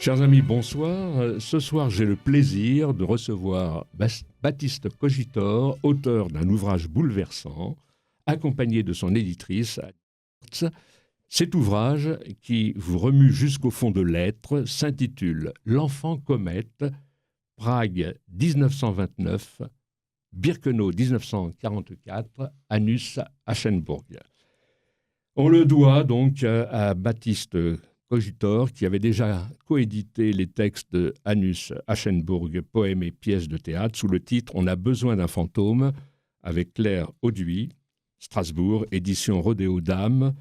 Chers amis, bonsoir. Ce soir, j'ai le plaisir de recevoir Baptiste Cogitor, auteur d'un ouvrage bouleversant, accompagné de son éditrice. Cet ouvrage, qui vous remue jusqu'au fond de l'être, s'intitule « L'enfant comète, Prague 1929, Birkenau 1944, Anus Aschenburg ». On le doit donc à Baptiste Cogitor, qui avait déjà coédité les textes de Anus Aschenburg, poèmes et pièces de théâtre, sous le titre « On a besoin d'un fantôme » avec Claire Auduit, Strasbourg, édition Rodéo Dames,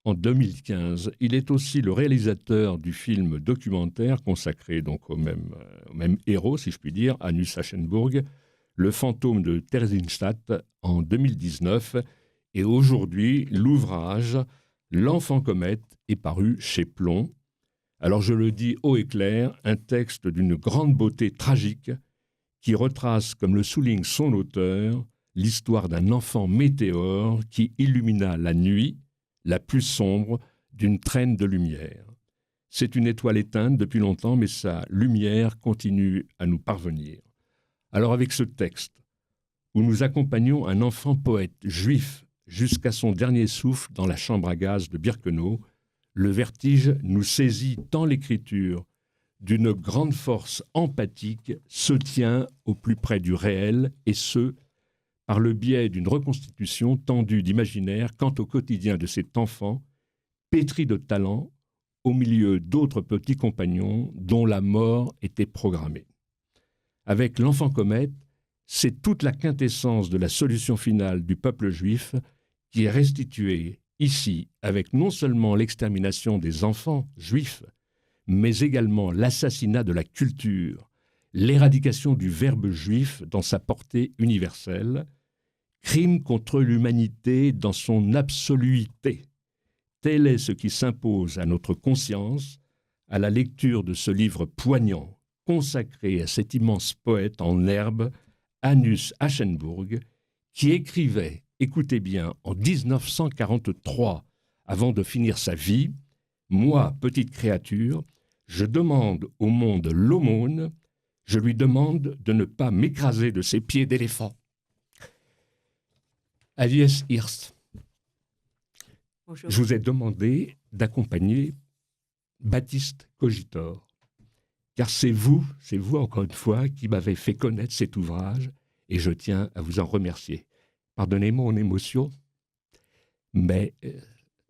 en 2015. Il est aussi le réalisateur du film documentaire consacré donc au même héros, si je puis dire, Anus Aschenburg, Le fantôme de Theresienstadt, en 2019. Et aujourd'hui, l'ouvrage « L'enfant comète » est paru chez Plomb. Alors je le dis haut et clair, un texte d'une grande beauté tragique qui retrace, comme le souligne son auteur, l'histoire d'un enfant météore qui illumina la nuit, la plus sombre, d'une traîne de lumière. C'est une étoile éteinte depuis longtemps, mais sa lumière continue à nous parvenir. Alors avec ce texte, où nous accompagnons un enfant poète juif jusqu'à son dernier souffle dans la chambre à gaz de Birkenau, le vertige nous saisit tant l'écriture, d'une grande force empathique, se tient au plus près du réel, et ce, par le biais d'une reconstitution tendue d'imaginaire quant au quotidien de cet enfant, pétri de talent, au milieu d'autres petits compagnons dont la mort était programmée. Avec l'enfant comète, c'est toute la quintessence de la solution finale du peuple juif qui est restituée ici avec non seulement l'extermination des enfants juifs, mais également l'assassinat de la culture, l'éradication du verbe juif dans sa portée universelle, crime contre l'humanité dans son absoluité. Tel est ce qui s'impose à notre conscience à la lecture de ce livre poignant, consacré à cet immense poète en herbe, Anus Aschenburg, qui écrivait, écoutez bien, en 1943, avant de finir sa vie, « Moi, petite créature, je demande au monde l'aumône, je lui demande de ne pas m'écraser de ses pieds d'éléphant. » Agnès Hirst, bonjour. Je vous ai demandé d'accompagner Baptiste Cogitor, car c'est vous encore une fois, qui m'avez fait connaître cet ouvrage, et je tiens à vous en remercier. Pardonnez mon émotion, mais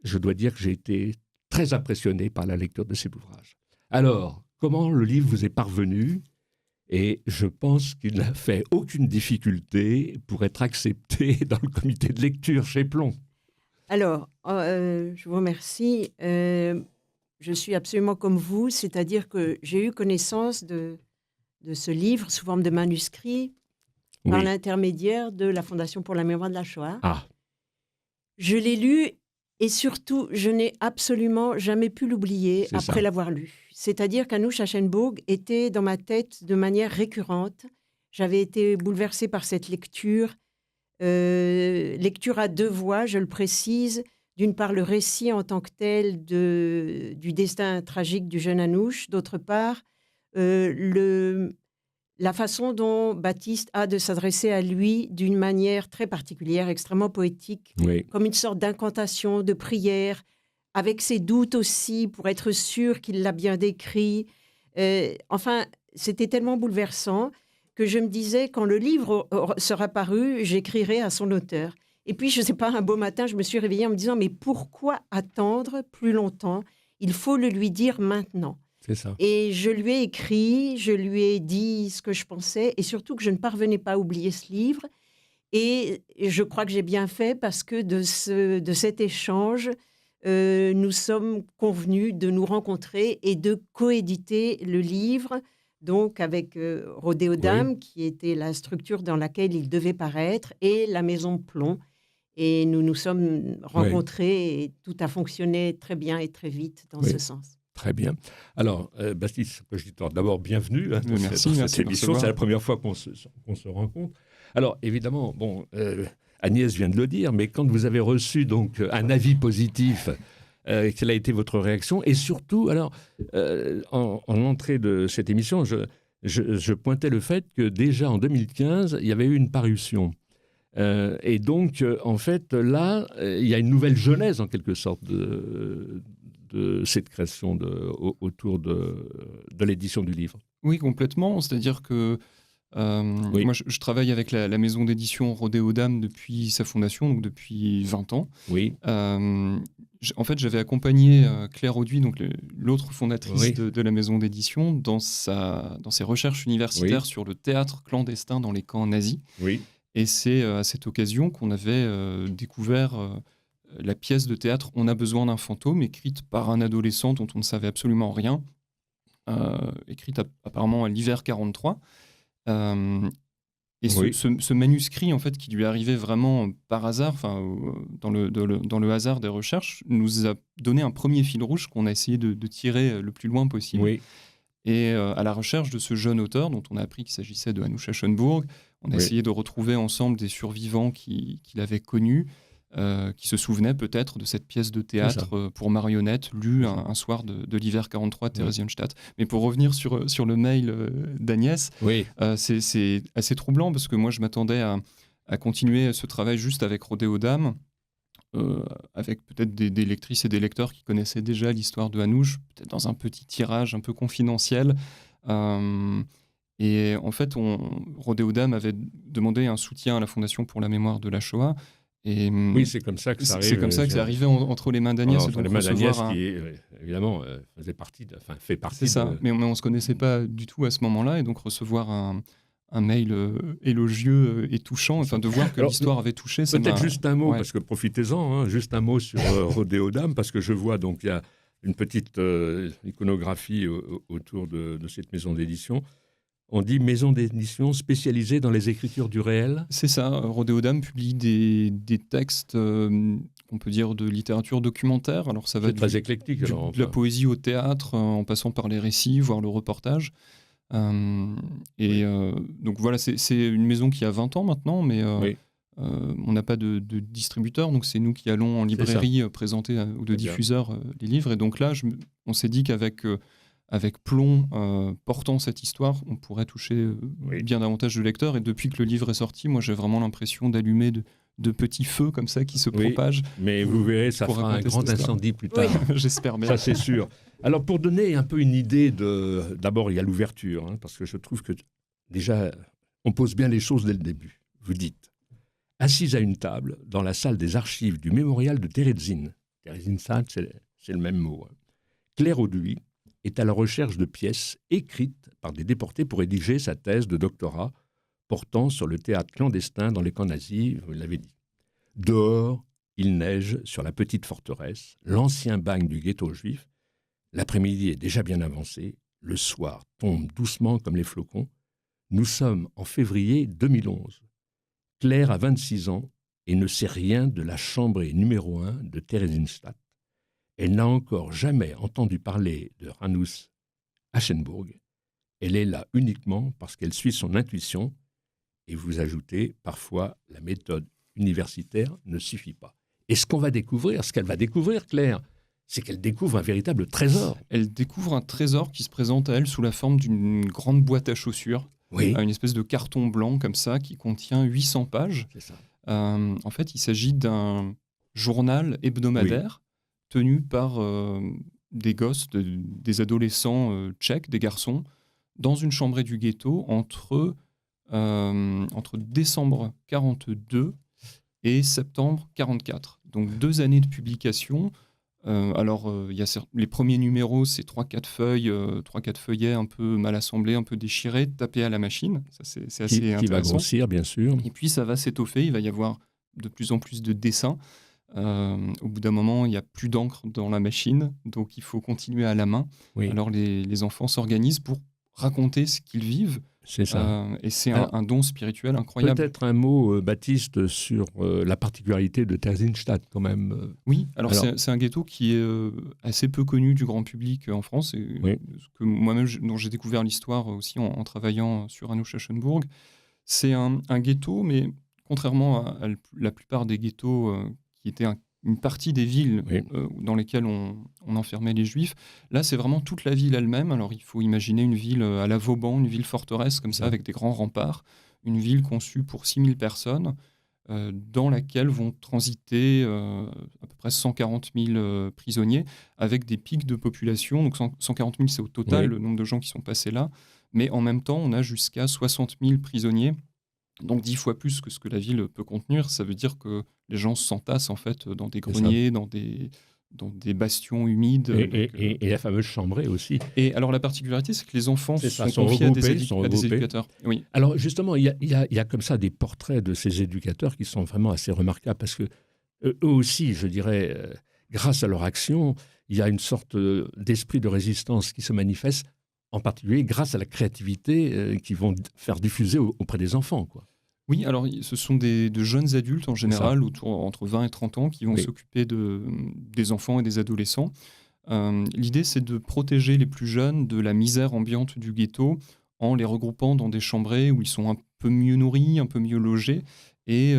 je dois dire que j'ai été très impressionné par la lecture de cet ouvrage. Alors, comment le livre vous est parvenu ? Et je pense qu'il n'a fait aucune difficulté pour être accepté dans le comité de lecture chez Plomb. Alors, je vous remercie. Je suis absolument comme vous, c'est-à-dire que j'ai eu connaissance de ce livre sous forme de manuscrit par l'intermédiaire de la Fondation pour la mémoire de la Shoah. Ah. Je l'ai lu et surtout, je n'ai absolument jamais pu l'oublier après l'avoir lu. C'est-à-dire qu'Anus Aschenburg était dans ma tête de manière récurrente. J'avais été bouleversée par cette lecture. Lecture à deux voix, je le précise. D'une part, le récit en tant que tel du destin tragique du jeune Anouch. D'autre part, la façon dont Baptiste a de s'adresser à lui d'une manière très particulière, extrêmement poétique, comme une sorte d'incantation, de prière, avec ses doutes aussi, pour être sûr qu'il l'a bien décrit. Enfin, c'était tellement bouleversant que je me disais, quand le livre sera paru, j'écrirai à son auteur. Et puis, je ne sais pas, un beau matin, je me suis réveillée en me disant, mais pourquoi attendre plus longtemps ? Il faut le lui dire maintenant. C'est ça. Et je lui ai écrit, je lui ai dit ce que je pensais, et surtout que je ne parvenais pas à oublier ce livre. Et je crois que j'ai bien fait, parce que de cet échange, nous sommes convenus de nous rencontrer et de coéditer le livre, donc avec Rodéo Dames, qui était la structure dans laquelle il devait paraître, et la Maison Plomb. Et nous nous sommes rencontrés et tout a fonctionné très bien et très vite dans ce sens. Très bien. Alors, Baptiste Cogitor, d'abord, bienvenue dans cette émission. C'est la première fois qu'on se rencontre. Alors, évidemment, Agnès vient de le dire, mais quand vous avez reçu donc un avis positif Quelle a été votre réaction? Et surtout, alors, en entrée de cette émission, je pointais le fait que déjà en 2015, il y avait eu une parution. Et donc, en fait, là, il y a une nouvelle genèse, en quelque sorte, de cette création autour de l'édition du livre. Oui, complètement. C'est-à-dire que Oui. moi, je travaille avec la maison d'édition Rodéo Dames depuis sa fondation, donc depuis 20 ans. Oui, En fait, j'avais accompagné Claire Auduit, donc l'autre fondatrice Oui. de la maison d'édition, dans ses recherches universitaires sur le théâtre clandestin dans les camps nazis. oui, Et c'est à cette occasion qu'on avait découvert la pièce de théâtre On a besoin d'un fantôme, écrite par un adolescent dont on ne savait absolument rien, écrite apparemment à l'hiver 43. Et Oui. ce manuscrit, en fait, qui lui arrivait vraiment par hasard, dans le hasard des recherches, nous a donné un premier fil rouge qu'on a essayé de tirer le plus loin possible. oui, Et à la recherche de ce jeune auteur, dont on a appris qu'il s'agissait de Hanouch Aschenburg, on a Oui. essayé de retrouver ensemble des survivants qu'il avait connus, qui se souvenaient peut-être de cette pièce de théâtre pour marionnettes lue un soir de l'hiver 43 de Theresienstadt. Mais pour revenir sur le mail d'Agnès, oui, c'est assez troublant parce que moi je m'attendais à continuer ce travail juste avec Rodéo Dames, avec peut-être des lectrices et des lecteurs qui connaissaient déjà l'histoire de Hanouch, peut-être dans un petit tirage un peu confidentiel. Et en fait, Rodéo Dames avait demandé un soutien à la Fondation pour la mémoire de la Shoah. Et oui, c'est comme ça que ça arrive. c'est comme ça que c'est arrivé entre les mains d'Agnès. Entre les mains d'Agnès, qui, évidemment, fait partie C'est ça, de... mais on ne se connaissait pas du tout à ce moment-là, et donc recevoir un mail élogieux et touchant, enfin de voir que l'histoire avait touché. Peut-être juste un mot, Ouais. parce que profitez-en, hein, juste un mot sur Rodéo Dames, parce que je vois, donc, il y a une petite iconographie autour de cette maison d'édition. On dit maison d'édition spécialisée dans les écritures du réel. C'est ça, Rodéo Dames publie des textes, on peut dire, de littérature documentaire. Alors ça va C'est très éclectique. de la poésie au théâtre, en passant par les récits, voire le reportage. Donc voilà, c'est une maison qui a 20 ans maintenant, mais Oui. on n'a pas de distributeur, donc c'est nous qui allons en librairie présenter aux deux diffuseurs les livres. Et donc là, on s'est dit qu'avec plomb, portant cette histoire, on pourrait toucher bien davantage de lecteurs. Et depuis que le livre est sorti, moi j'ai vraiment l'impression d'allumer de petits feux comme ça qui se propagent. Mais vous verrez, ça fera un grand incendie plus tard. J'espère bien. Ça, c'est sûr. Alors, pour donner un peu une idée d'abord, il y a l'ouverture, hein, parce que je trouve que déjà, on pose bien les choses dès le début. Vous dites, assise à une table dans la salle des archives du mémorial de Térezine, Theresienstadt, c'est le même mot, hein. Claire Auduit est à la recherche de pièces écrites par des déportés pour rédiger sa thèse de doctorat portant sur le théâtre clandestin dans les camps nazis, vous l'avez dit. Dehors, il neige sur la petite forteresse, l'ancien bagne du ghetto juif. L'après-midi est déjà bien avancé, le soir tombe doucement comme les flocons. Nous sommes en février 2011. Claire a 26 ans et ne sait rien de la chambrée numéro 1 de Theresienstadt. Elle n'a encore jamais entendu parler de Hanouch Aschenburg. Elle est là uniquement parce qu'elle suit son intuition. Et vous ajoutez, parfois, la méthode universitaire ne suffit pas. Et ce qu'on va découvrir, ce qu'elle va découvrir, Claire, c'est qu'elle découvre un véritable trésor. Elle découvre un trésor qui se présente à elle sous la forme d'une grande boîte à chaussures, une espèce de carton blanc comme ça qui contient 800 pages. C'est ça. En fait, il s'agit d'un journal hebdomadaire tenu par des gosses, des adolescents tchèques, des garçons, dans une chambrée du ghetto entre décembre 42 et septembre 44. Donc 2 années de publication. Il y a les premiers numéros, c'est 3-4 feuilles, 3-4 feuillets un peu mal assemblés, un peu déchirés, tapés à la machine. Ça, c'est assez intéressant. Qui va grossir, bien sûr. Et puis ça va s'étoffer, il va y avoir de plus en plus de dessins. Au bout d'un moment, il n'y a plus d'encre dans la machine, donc il faut continuer à la main. Alors les enfants s'organisent pour raconter ce qu'ils vivent. C'est ça. Et c'est un don spirituel incroyable. Peut-être un mot, Baptiste, sur la particularité de Theresienstadt, quand même. Oui, alors c'est un ghetto qui est assez peu connu du grand public en France. Et que moi-même, dont j'ai découvert l'histoire aussi en travaillant sur Hanouch Aschenburg. C'est un ghetto, mais contrairement à la plupart des ghettos qui étaient une partie des villes dans lesquelles on enfermait les Juifs. Là, c'est vraiment toute la ville elle-même. Alors, il faut imaginer une ville à la Vauban, une ville forteresse comme ça, avec des grands remparts. Une ville conçue pour 6000 personnes, dans laquelle vont transiter à peu près 140 000 prisonniers, avec des pics de population. Donc 140 000, c'est au total le nombre de gens qui sont passés là. Mais en même temps, on a jusqu'à 60 000 prisonniers. Donc 10 fois plus que ce que la ville peut contenir. Ça veut dire que les gens s'entassent en fait dans des greniers, dans des bastions humides. Et la fameuse chambrée aussi. Et alors la particularité, c'est que les enfants sont confiés à des éducateurs. Oui. Alors justement, il y a comme ça des portraits de ces éducateurs qui sont vraiment assez remarquables parce que eux aussi, je dirais, grâce à leur action, il y a une sorte d'esprit de résistance qui se manifeste, en particulier grâce à la créativité qu'ils vont faire diffuser auprès des enfants, quoi. Oui, alors ce sont de jeunes adultes en général, entre 20 et 30 ans, qui vont s'occuper des enfants et des adolescents. L'idée, c'est de protéger les plus jeunes de la misère ambiante du ghetto en les regroupant dans des chambrées où ils sont un peu mieux nourris, un peu mieux logés. Et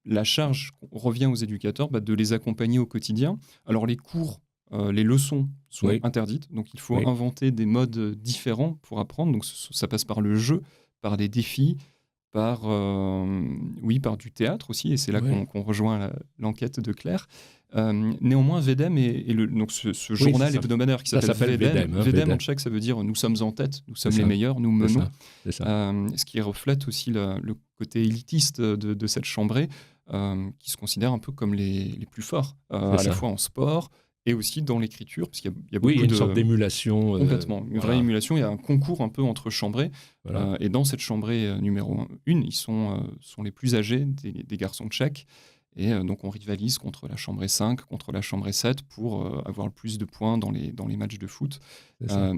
la charge revient aux éducateurs de les accompagner au quotidien. Alors les cours, les leçons sont interdites, donc il faut inventer des modes différents pour apprendre. Donc ça passe par le jeu, par des défis, par du théâtre aussi, et c'est là qu'on rejoint l'enquête de Claire. Néanmoins, Vedem donc ce journal hebdomadaire qui s'appelle Vedem. Vedem en tchèque, ça veut dire nous sommes en tête, nous sommes les meilleurs, nous menons. C'est ça. Ce qui reflète aussi le côté élitiste de cette chambrée, qui se considère un peu comme les plus forts, à la fois en sport et aussi dans l'écriture, parce qu'il y a beaucoup une sorte d'émulation. Complètement, une vraie émulation. Il y a un concours un peu entre chambrées. Et dans cette chambrée numéro 1, ils sont les plus âgés des garçons tchèques. Et donc on rivalise contre la chambrée 5, contre la chambrée 7 pour avoir le plus de points dans les matchs de foot.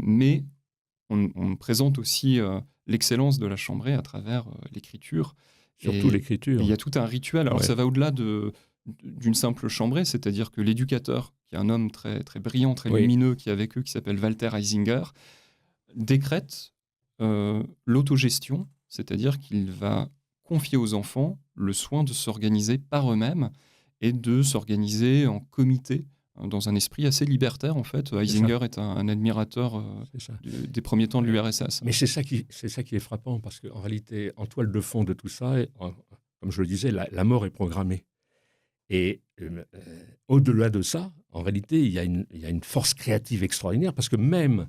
Mais on présente aussi l'excellence de la chambrée à travers l'écriture. Surtout l'écriture. Il y a tout un rituel. Alors ça va au-delà d'une simple chambrée, c'est-à-dire que l'éducateur, qui est un homme très, très brillant, très lumineux, qui est avec eux, qui s'appelle Walter Eisinger, décrète l'autogestion, c'est-à-dire qu'il va confier aux enfants le soin de s'organiser par eux-mêmes et de s'organiser en comité, dans un esprit assez libertaire, en fait. Eisinger est un admirateur des premiers temps de l'URSS. Mais c'est ça qui est frappant, parce qu'en réalité, en toile de fond de tout ça, comme je le disais, la mort est programmée. Et au-delà de ça, en réalité, il y a une force créative extraordinaire, parce que même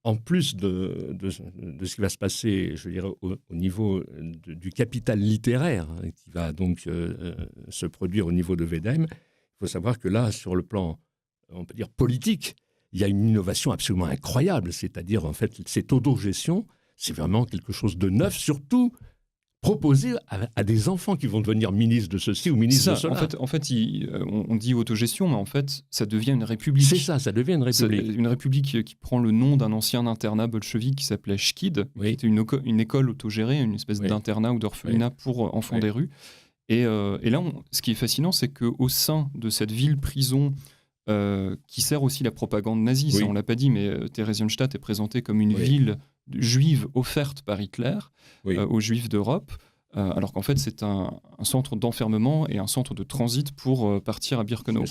en plus de ce qui va se passer, je dirais, au niveau du capital littéraire, qui va donc se produire au niveau de Vedem, il faut savoir que là, sur le plan, on peut dire, politique, il y a une innovation absolument incroyable. C'est-à-dire, en fait, cette autogestion, c'est vraiment quelque chose de neuf, surtout proposé à des enfants qui vont devenir ministres de ceci ou ministres de cela. En fait, on dit autogestion, mais en fait, ça devient une république. C'est ça, ça devient une république. Une république qui prend le nom d'un ancien internat bolchevique qui s'appelait Shkid, qui était une école autogérée, une espèce d'internat ou d'orphelinat pour enfants des rues. Et là, ce qui est fascinant, c'est qu'au sein de cette ville-prison, qui sert aussi la propagande nazie, ça on ne l'a pas dit, mais Theresienstadt est présentée comme une ville juive offerte par Hitler aux Juifs d'Europe, alors qu'en fait c'est un centre d'enfermement et un centre de transit pour partir à Birkenau.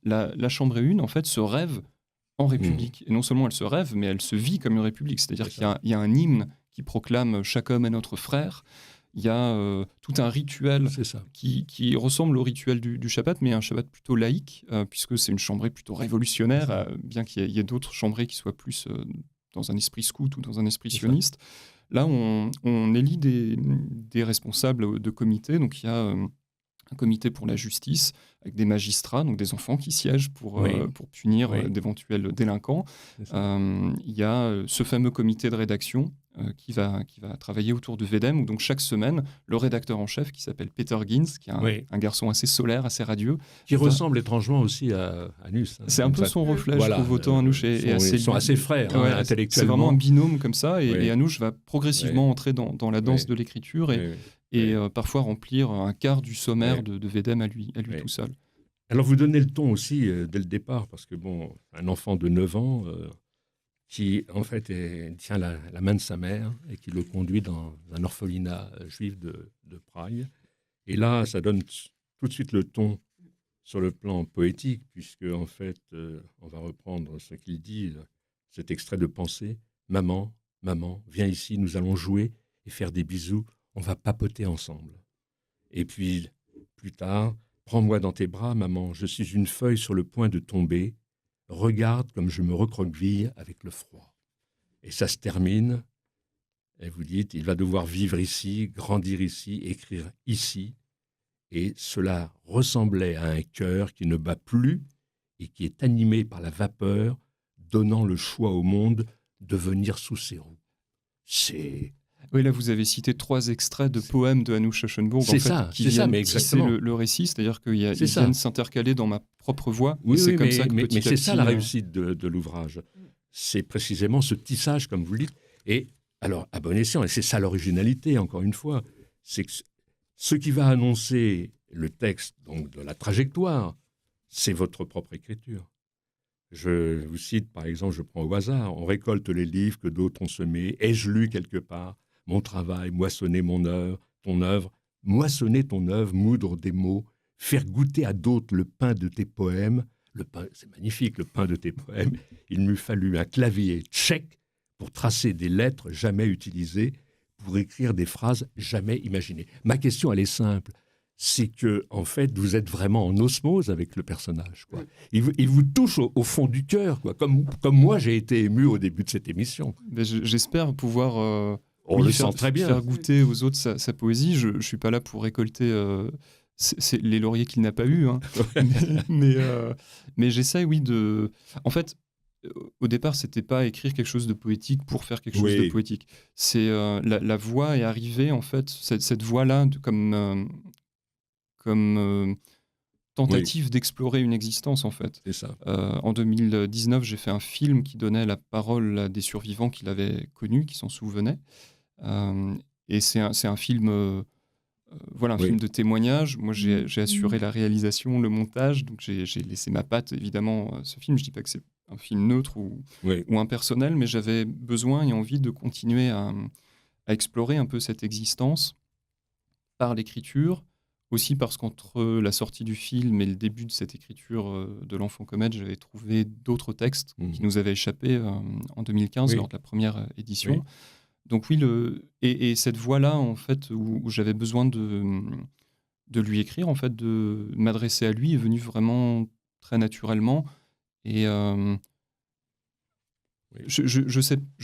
La chambrée 1 en fait se rêve en république. Et non seulement elle se rêve, mais elle se vit comme une république. C'est-à-dire qu'il y a un hymne qui proclame « Chaque homme est notre frère ». Il y a tout un rituel qui ressemble au rituel du Shabbat, mais un Shabbat plutôt laïque, puisque c'est une chambrée plutôt révolutionnaire, bien qu'il y ait d'autres chambrées qui soient plus dans un esprit scout ou dans un esprit sioniste. Là, on élit des responsables de comités. Donc, il y a un comité pour la justice, avec des magistrats, donc des enfants qui siègent pour punir d'éventuels délinquants. Il y a ce fameux comité de rédaction qui va travailler autour de Vedem, où donc chaque semaine, le rédacteur en chef, qui s'appelle Peter Ginz, qui est un garçon assez solaire, assez radieux. Qui ressemble étrangement aussi à Hanuš. C'est un peu son reflet, je trouve, autant Hanuš ils sont assez frères, intellectuellement. C'est vraiment un binôme comme ça, et Hanuš va progressivement entrer dans la danse de l'écriture, et parfois remplir un quart du sommaire de Vedem à lui tout seul. Alors, vous donnez le ton aussi dès le départ, parce que, un enfant de 9 ans qui, en fait, tient la main de sa mère et qui le conduit dans un orphelinat juif de Prague. Et là, ça donne tout de suite le ton sur le plan poétique, puisque en fait, on va reprendre ce qu'il dit, cet extrait de Pensée. Maman, maman, viens ici, nous allons jouer et faire des bisous, on va papoter ensemble. Et puis, plus tard, prends-moi dans tes bras, maman, je suis une feuille sur le point de tomber, regarde comme je me recroqueville avec le froid. Et ça se termine, et vous dites, il va devoir vivre ici, grandir ici, écrire ici, et cela ressemblait à un cœur qui ne bat plus et qui est animé par la vapeur, donnant le choix au monde de venir sous ses roues. C'est... Oui, là, vous avez cité 3 extraits de poèmes de Anoush Schönbourg qui viennent tisser le récit, c'est-à-dire qu'ils viennent s'intercaler dans ma propre voix. Oui, c'est comme ça que mais c'est ça la réussite de l'ouvrage. C'est précisément ce tissage, comme vous le dites. Et alors, à bon escient, et c'est ça l'originalité, encore une fois, c'est que ce qui va annoncer le texte donc, de la trajectoire, c'est votre propre écriture. Je vous cite, par exemple, je prends au hasard, on récolte les livres que d'autres ont semés. Ai-je lu quelque part mon travail, moissonner ton œuvre, moissonner ton œuvre, moudre des mots, faire goûter à d'autres le pain de tes poèmes. Le pain, c'est magnifique, le pain de tes poèmes. Il m'eût fallu un clavier tchèque pour tracer des lettres jamais utilisées, pour écrire des phrases jamais imaginées. Ma question, elle est simple. C'est que, en fait, vous êtes vraiment en osmose avec le personnage, quoi. Il vous touche au fond du cœur, quoi. Comme moi, j'ai été ému au début de cette émission. Mais j'espère pouvoir faire goûter aux autres sa poésie. Je ne suis pas là pour récolter les lauriers qu'il n'a pas eus. Hein. mais j'essaie, oui, de... En fait, au départ, c'était pas écrire quelque chose de poétique pour faire quelque chose de poétique. C'est la voix est arrivée, en fait, cette voix-là, comme tentative d'explorer une existence, en fait. C'est ça. En 2019, j'ai fait un film qui donnait la parole à des survivants qu'il avait connus, qui s'en souvenaient. Et c'est un film, film de témoignage. Moi, j'ai assuré la réalisation, le montage, donc j'ai laissé ma patte, évidemment, à ce film. Je dis pas que c'est un film neutre ou impersonnel, mais j'avais besoin et envie de continuer à explorer un peu cette existence par l'écriture. Aussi parce qu'entre la sortie du film et le début de cette écriture de L'Enfant Comète, j'avais trouvé d'autres textes qui nous avaient échappé en 2015 lors de la première édition. Oui. Donc oui, et cette voix-là, en fait, où j'avais besoin de lui écrire, en fait, de m'adresser à lui, est venue vraiment très naturellement. Et je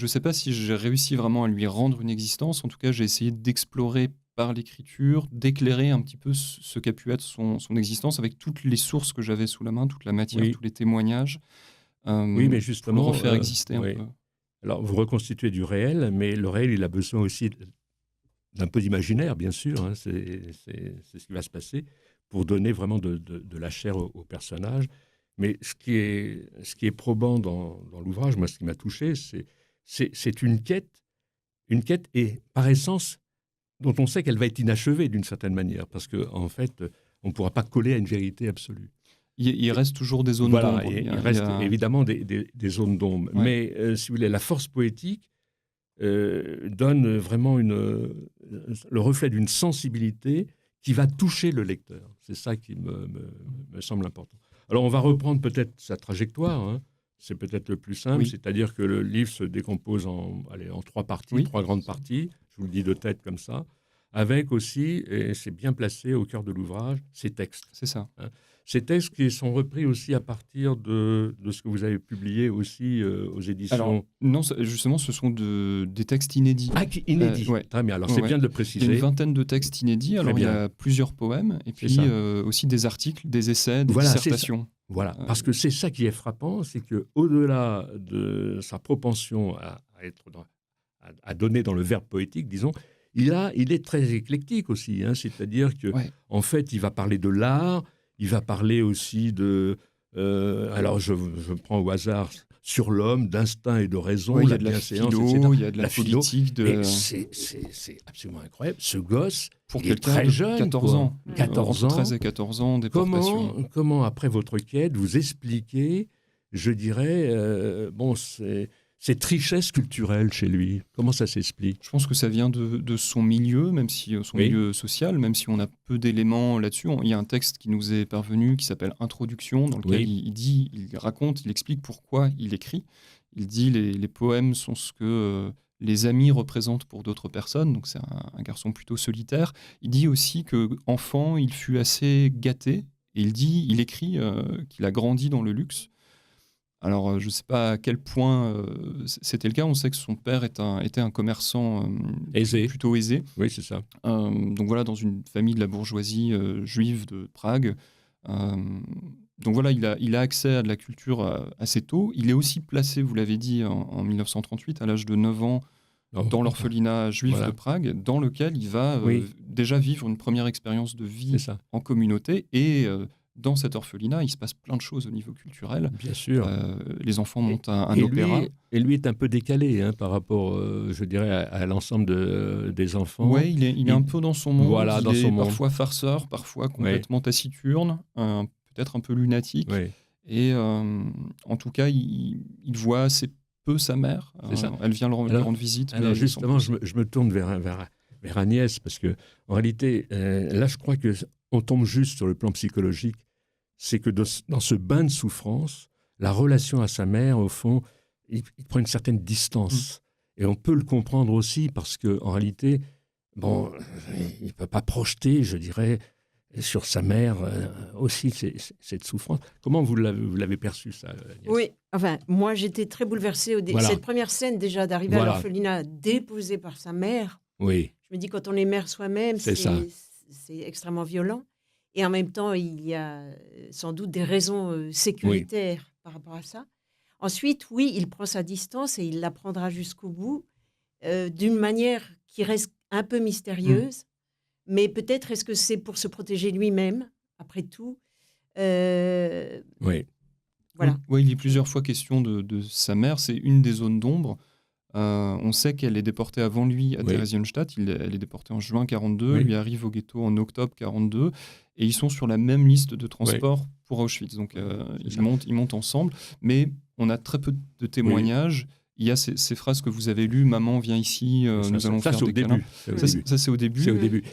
sais pas si j'ai réussi vraiment à lui rendre une existence. En tout cas, j'ai essayé d'explorer par l'écriture, d'éclairer un petit peu ce qu'a pu être son existence avec toutes les sources que j'avais sous la main, toute la matière, tous les témoignages. Mais justement, pour le refaire exister un peu. Alors, vous reconstituez du réel, mais le réel, il a besoin aussi d'un peu d'imaginaire, bien sûr. Hein, c'est ce qui va se passer pour donner vraiment de la chair au personnage. Mais ce qui est probant dans l'ouvrage, moi, ce qui m'a touché, c'est une quête et, par essence, dont on sait qu'elle va être inachevée d'une certaine manière, parce qu'en fait, on ne pourra pas coller à une vérité absolue. Il reste toujours des zones d'ombre. Il reste évidemment des zones d'ombre. Ouais. Mais, si vous voulez, la force poétique donne vraiment le reflet d'une sensibilité qui va toucher le lecteur. C'est ça qui me semble important. Alors, on va reprendre peut-être sa trajectoire, hein. C'est peut-être le plus simple, c'est-à-dire que le livre se décompose en 3 parties, 3 grandes parties, je vous le dis de tête comme ça, avec aussi, et c'est bien placé au cœur de l'ouvrage, ces textes. C'est ça. Hein. Ces textes qui sont repris aussi à partir de ce que vous avez publié aussi aux éditions... Alors, non, justement, ce sont des textes inédits. Ah, inédits. Très bien, alors c'est bien de le préciser. Il y a une vingtaine de textes inédits, alors il y a plusieurs poèmes, et puis aussi des articles, des essais, des dissertations. Voilà, parce que c'est ça qui est frappant, c'est qu'au-delà de sa propension à donner dans le verbe poétique, disons, il est très éclectique aussi, hein, c'est-à-dire qu'en fait, il va parler de l'art, il va parler aussi de... alors, je prends au hasard sur l'homme, d'instinct et de raison, la bienséance, etc. Il y a de la politique. C'est absolument incroyable. Ce gosse, pour il est très jeune. 14 ans. 14 ans. 13 et 14 ans, déportation. Comment, après votre quête, vous expliquez, je dirais, cette richesse culturelle chez lui? Comment ça s'explique? Je pense que ça vient de son milieu, même si son milieu social, même si on a peu d'éléments là-dessus. Il y a un texte qui nous est parvenu qui s'appelle Introduction, dans lequel il raconte, il explique pourquoi il écrit. Il dit les poèmes sont ce que les amis représentent pour d'autres personnes, donc c'est un garçon plutôt solitaire. Il dit aussi qu'enfant, il fut assez gâté, et il écrit qu'il a grandi dans le luxe. Alors, je ne sais pas à quel point c'était le cas. On sait que son père était un commerçant plutôt aisé. Oui, c'est ça. Donc voilà, dans une famille de la bourgeoisie juive de Prague. Donc voilà, il a accès à de la culture assez tôt. Il est aussi placé, vous l'avez dit, en 1938, à l'âge de 9 ans, dans l'orphelinat juif de Prague, dans lequel il va déjà vivre une première expérience de vie en communauté. Et dans cet orphelinat, il se passe plein de choses au niveau culturel. Bien sûr. Les enfants montent un opéra. Lui est un peu décalé par rapport, je dirais, à l'ensemble des enfants. Oui, il est un peu dans son monde. Voilà, il est parfois farceur, parfois complètement taciturne, peut-être un peu lunatique. Oui. Et en tout cas, il voit assez peu sa mère. Elle vient lui rendre visite. Alors justement, je me tourne vers Agnès, parce que en réalité, là, je crois qu'on tombe juste sur le plan psychologique. C'est que dans ce bain de souffrance, la relation à sa mère, au fond, il prend une certaine distance. Et on peut le comprendre aussi, parce qu'en réalité, il ne peut pas projeter, je dirais, sur sa mère aussi cette souffrance. Comment vous l'avez perçu, ça, Agnès? Oui, enfin, moi j'étais très bouleversée. Cette première scène déjà d'arriver à l'orphelinat déposée par sa mère. Oui. Je me dis, quand on est mère soi-même, c'est extrêmement violent. Et en même temps, il y a sans doute des raisons sécuritaires par rapport à ça. Ensuite, il prend sa distance et il la prendra jusqu'au bout d'une manière qui reste un peu mystérieuse. Mais peut-être est-ce que c'est pour se protéger lui-même, après tout. Oui. Voilà. Oui, il est plusieurs fois question de sa mère. C'est une des zones d'ombre. On sait qu'elle est déportée avant lui à Theresienstadt. Elle est déportée en juin 1942. Elle lui arrive au ghetto en octobre 1942. Et ils sont sur la même liste de transport pour Auschwitz. Donc, ils montent ensemble. Mais on a très peu de témoignages. Il y a ces phrases que vous avez lues, « Maman, viens ici, nous allons faire des câlins ». Ça, c'est au début. C'est au début.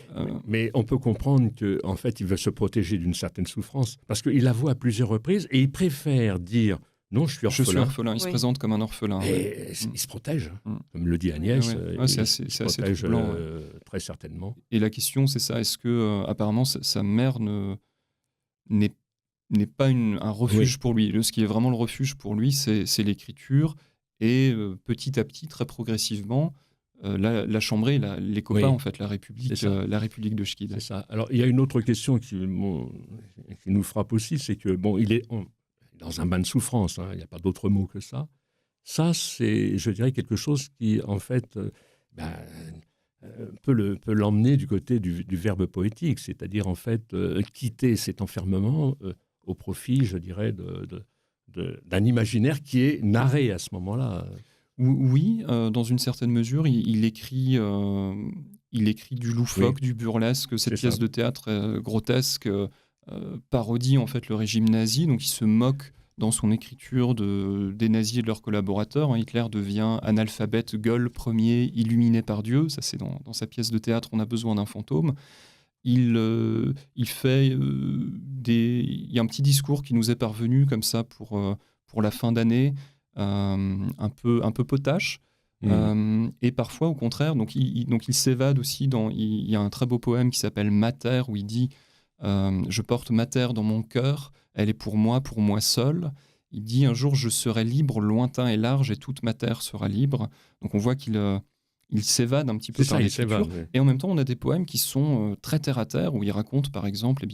Mais on peut comprendre qu'en fait, il veut se protéger d'une certaine souffrance. Parce qu'il la voit à plusieurs reprises et il préfère dire « Non, je suis orphelin ». Je suis orphelin. Il se présente comme un orphelin. Et il se protège. Comme le dit Agnès, c'est assez troublant. Très certainement. Et la question, c'est ça. Est-ce que, apparemment, sa mère n'est pas un refuge pour lui? Ce qui est vraiment le refuge pour lui, c'est l'écriture. Et petit à petit, très progressivement, la chambrée, les copains, en fait, la République de Schkid. C'est ça. Alors, il y a une autre question qui nous frappe aussi, c'est que, il est dans un bain de souffrance, il n'y a pas d'autre mot que ça. Ça, c'est, je dirais, quelque chose qui, en fait, peut l'emmener du côté du verbe poétique, c'est-à-dire, en fait, quitter cet enfermement au profit, je dirais, d'un imaginaire qui est narré à ce moment-là. Oui, dans une certaine mesure, il écrit du loufoque, du burlesque. Cette pièce de théâtre grotesque parodie en fait le régime nazi, donc il se moque dans son écriture des nazis et de leurs collaborateurs. Hitler devient analphabète, gueule, premier, illuminé par Dieu. Ça, c'est dans sa pièce de théâtre « On a besoin d'un fantôme ». Il fait il y a un petit discours qui nous est parvenu comme ça pour la fin d'année, un peu potache. Et parfois, au contraire, donc il s'évade aussi. Il y a un très beau poème qui s'appelle « Mater » où il dit « Je porte Mater dans mon cœur, elle est pour moi seul ». Il dit « Un jour, je serai libre, lointain et large, et toute Mater sera libre ». Donc on voit qu'il s'évade un petit peu par l'écriture. Et en même temps, on a des poèmes qui sont très terre-à-terre, où il raconte, par exemple,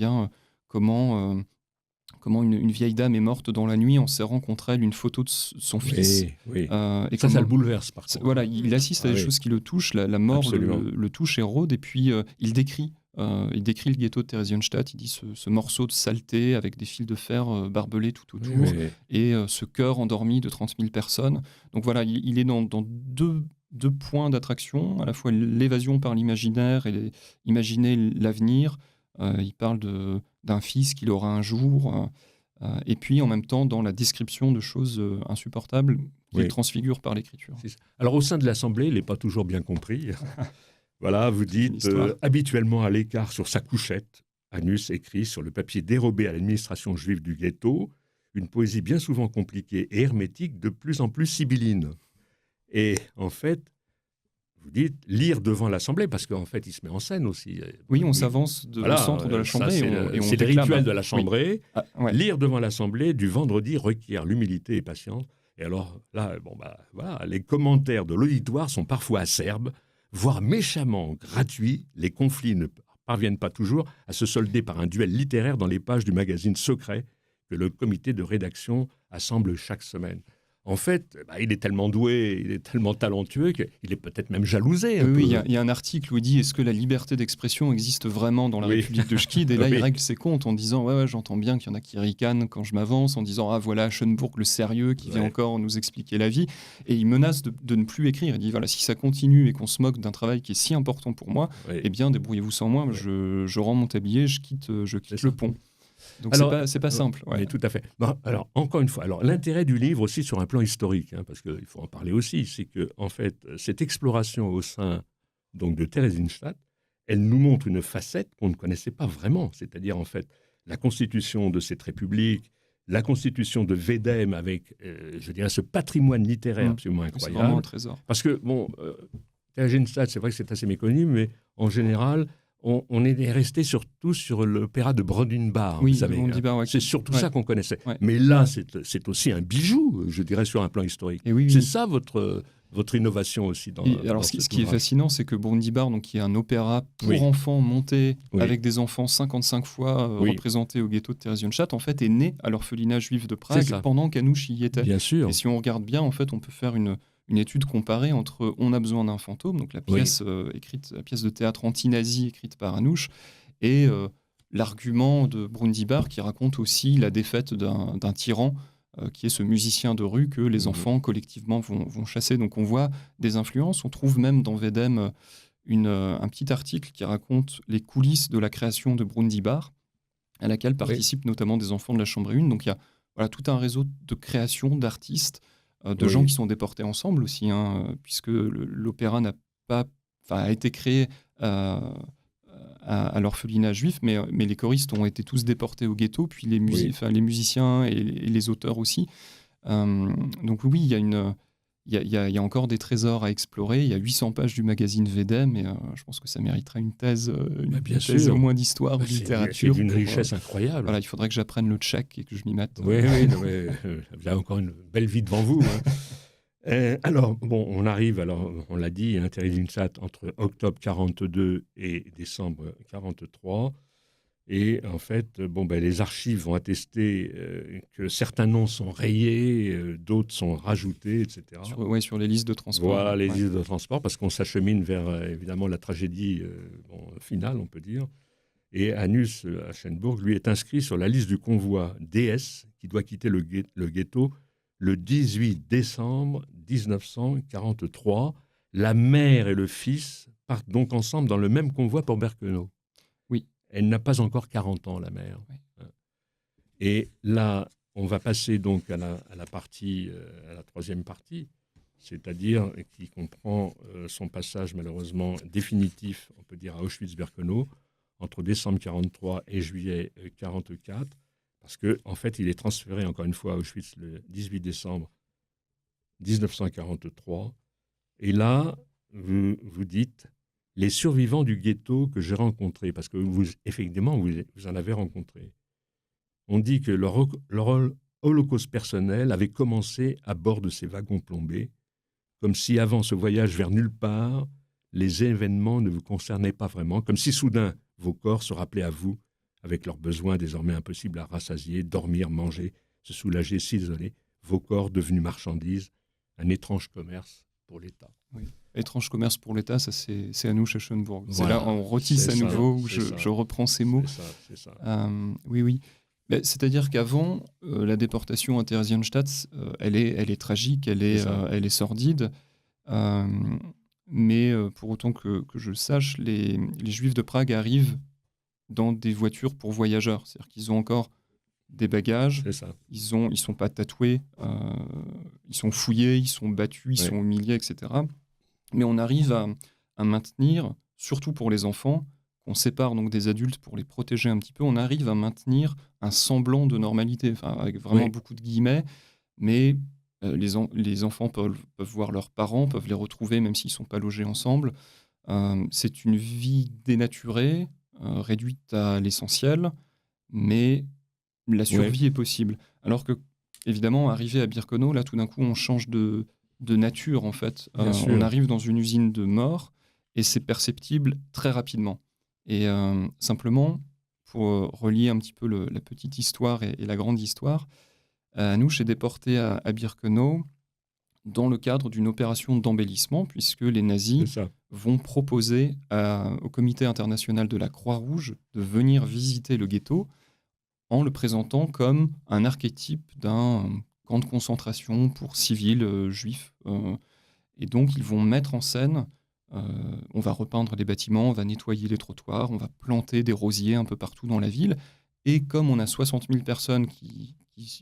comment une vieille dame est morte dans la nuit en serrant contre elle une photo de son fils. Et ça le bouleverse, par contre. Voilà, il assiste à des choses qui le touchent. La mort le touche et rôde. Et puis, il décrit le ghetto de Theresienstadt. Il dit ce morceau de saleté avec des fils de fer barbelés tout autour. Et ce cœur endormi de 30 000 personnes. Donc voilà, il est dans deux points d'attraction, à la fois l'évasion par l'imaginaire et imaginer l'avenir. Il parle d'un fils qu'il aura un jour. Et puis, en même temps, dans la description de choses insupportables qu'il Oui. transfigure par l'écriture. C'est ça. Alors, au sein de l'Assemblée, il n'est pas toujours bien compris. Voilà, vous Une dites histoire. habituellement à l'écart sur sa couchette, Anus écrit sur le papier dérobé à l'administration juive du ghetto, une poésie bien souvent compliquée et hermétique, de plus en plus sibylline. Et en fait, vous dites lire devant l'Assemblée, parce qu'en fait, il se met en scène aussi. Oui, on s'avance au centre de la ça, Chambrée et on c'est le déclame. rituel de la Oui. Chambrée. Ah, ouais. Lire devant l'Assemblée du vendredi requiert l'humilité et patience. Et alors là, voilà, les commentaires de l'auditoire sont parfois acerbes, voire méchamment gratuits. Les conflits ne parviennent pas toujours à se solder par un duel littéraire dans les pages du magazine secret que le comité de rédaction assemble chaque semaine. En fait, il est tellement doué, il est tellement talentueux qu'il est peut-être même jalousé. Oui, il y a un article où il dit « Est-ce que la liberté d'expression existe vraiment dans la République de Schkid ?» Et là, il règle ses comptes en disant « Ouais, j'entends bien qu'il y en a qui ricanent quand je m'avance, en disant « Ah, voilà, Schönbourg, le sérieux, qui vient encore nous expliquer la vie. » Et il menace de ne plus écrire. Il dit « Voilà, si ça continue et qu'on se moque d'un travail qui est si important pour moi, eh bien, débrouillez-vous sans moi, je rends mon tablier, je quitte le pont. » Donc c'est pas simple. Ouais. Mais tout à fait. Bon, alors encore une fois, l'intérêt du livre aussi sur un plan historique, parce qu'il faut en parler aussi, c'est que en fait cette exploration au sein donc de Theresienstadt, elle nous montre une facette qu'on ne connaissait pas vraiment, c'est-à-dire en fait la constitution de cette république, la constitution de Wedem avec, je dirais, ce patrimoine littéraire absolument incroyable. C'est vraiment un trésor. Parce que Theresienstadt, c'est vrai que c'est assez méconnu, mais en général, on est resté surtout sur l'opéra de Brondinbar, oui, vous savez. C'est surtout ça qu'on connaissait. Ouais. Mais là, c'est aussi un bijou, je dirais, sur un plan historique. C'est ça votre innovation aussi dans alors, ce qui est fascinant, c'est que Brondinbar, qui est un opéra pour enfants monté avec des enfants 55 fois représentés au ghetto de Theresienstadt, en fait, est né à l'orphelinat juif de Prague pendant qu'Anouch y était. Bien sûr. Et si on regarde bien, en fait, on peut faire une étude comparée entre On a besoin d'un fantôme, donc la pièce la pièce de théâtre anti-nazi écrite par Anouch, et l'argument de Brondinbar qui raconte aussi la défaite d'un tyran qui est ce musicien de rue que les enfants collectivement vont chasser. Donc on voit des influences. On trouve même dans Wedem un petit article qui raconte les coulisses de la création de Brondinbar, à laquelle participent notamment des enfants de la Chambrée 1. Donc il y a tout un réseau de création d'artistes, de gens qui sont déportés ensemble aussi, puisque l'opéra a été créé à l'orphelinat juif, mais les choristes ont été tous déportés au ghetto, puis les musiciens et les auteurs aussi. Donc oui, il y a encore des trésors à explorer. Il y a 800 pages du magazine Wedem, et je pense que ça mériterait une thèse au moins d'histoire, de littérature. C'est d'une richesse incroyable. Voilà, il faudrait que j'apprenne le tchèque et que je m'y mette. Oui, vous avez encore une belle vie devant vous. Alors, on arrive, on l'a dit, Theresienstadt entre octobre 42 et décembre 43. Et en fait, les archives vont attester que certains noms sont rayés, d'autres sont rajoutés, etc. Sur les listes de transport. Voilà, les listes de transport, parce qu'on s'achemine vers, évidemment, la tragédie finale, on peut dire. Et Anus, à Schönbourg, lui, est inscrit sur la liste du convoi DS qui doit quitter le ghetto le 18 décembre 1943. La mère et le fils partent donc ensemble dans le même convoi pour Birkenau. Oui. Elle n'a pas encore 40 ans, la mère. Oui. Et là, on va passer donc à la troisième partie, c'est-à-dire qui comprend son passage malheureusement définitif, on peut dire, à Auschwitz-Birkenau, entre décembre 1943 et juillet 1944. Parce qu'en fait, il est transféré encore une fois à Auschwitz le 18 décembre 1943. Et là, vous dites, les survivants du ghetto que j'ai rencontrés, parce que effectivement, vous en avez rencontré. On dit que leur holocauste personnel avait commencé à bord de ces wagons plombés, comme si avant ce voyage vers nulle part, les événements ne vous concernaient pas vraiment, comme si soudain, vos corps se rappelaient à vous, avec leurs besoins désormais impossibles à rassasier, dormir, manger, se soulager, s'isoler, vos corps devenus marchandises, un étrange commerce pour l'État. Oui. Étrange commerce pour l'État, ça c'est Anouch à Schönbourg. Voilà, c'est là on retisse à nouveau, où je reprends ces mots. C'est ça. Oui. C'est-à-dire qu'avant, la déportation à Theresienstadt, elle est tragique, elle est sordide, mais pour autant que je sache, les Juifs de Prague arrivent dans des voitures pour voyageurs. C'est-à-dire qu'ils ont encore des bagages. C'est ça. Ils sont pas tatoués, ils sont fouillés, ils sont battus, ils sont humiliés, etc. Mais on arrive à maintenir, surtout pour les enfants, qu'on sépare donc des adultes pour les protéger un petit peu, on arrive à maintenir un semblant de normalité, avec vraiment beaucoup de guillemets, mais les enfants peuvent voir leurs parents, peuvent les retrouver même s'ils ne sont pas logés ensemble. C'est une vie dénaturée, réduite à l'essentiel, mais la survie est possible. Alors que, évidemment, arrivé à Birkenau, là, tout d'un coup, on change de nature, en fait. On arrive dans une usine de mort, et c'est perceptible très rapidement. Et simplement, pour relier un petit peu la petite histoire et la grande histoire, Anouch est déporté à Birkenau dans le cadre d'une opération d'embellissement, puisque les nazis vont proposer au Comité international de la Croix-Rouge de venir visiter le ghetto en le présentant comme un archétype d'un camp de concentration pour civils juifs. Et donc, ils vont mettre en scène, on va repeindre les bâtiments, on va nettoyer les trottoirs, on va planter des rosiers un peu partout dans la ville. Et comme on a 60 000 personnes qui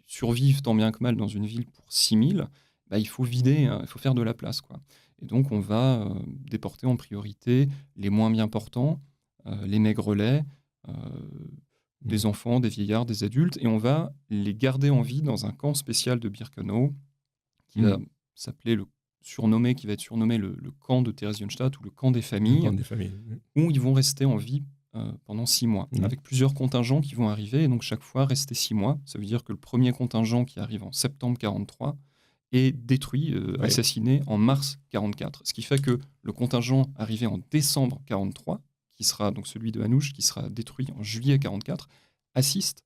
survivent tant bien que mal dans une ville pour 6 000, il faut vider, il faut faire de la place, quoi. Et donc, on va déporter en priorité les moins bien portants, les maigrelets, des enfants, des vieillards, des adultes, et on va les garder en vie dans un camp spécial de Birkenau qui va qui va être surnommé le camp de Theresienstadt ou le camp des familles, où ils vont rester en vie pendant 6 mois, avec plusieurs contingents qui vont arriver, et donc chaque fois rester 6 mois. Ça veut dire que le premier contingent qui arrive en septembre 1943 est détruit, assassiné en mars 1944. Ce qui fait que le contingent arrivé en décembre 1943, qui sera donc celui de Anouch, qui sera détruit en juillet 1944, assiste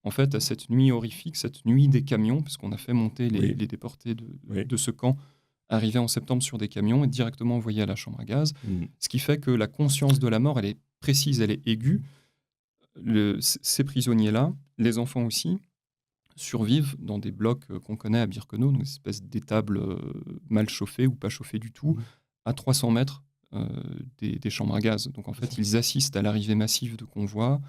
en fait à cette nuit horrifique, cette nuit des camions, puisqu'on a fait monter les déportés de ce camp, arrivés en septembre sur des camions et directement envoyés à la chambre à gaz. Ce qui fait que la conscience de la mort, elle est précise, elle est aiguë. Ces prisonniers-là, les enfants aussi, survivent dans des blocs qu'on connaît à Birkenau, donc une espèce d'étables mal chauffées ou pas chauffées du tout, à 300 mètres des chambres à gaz. Donc en fait, ils assistent à l'arrivée massive de convois,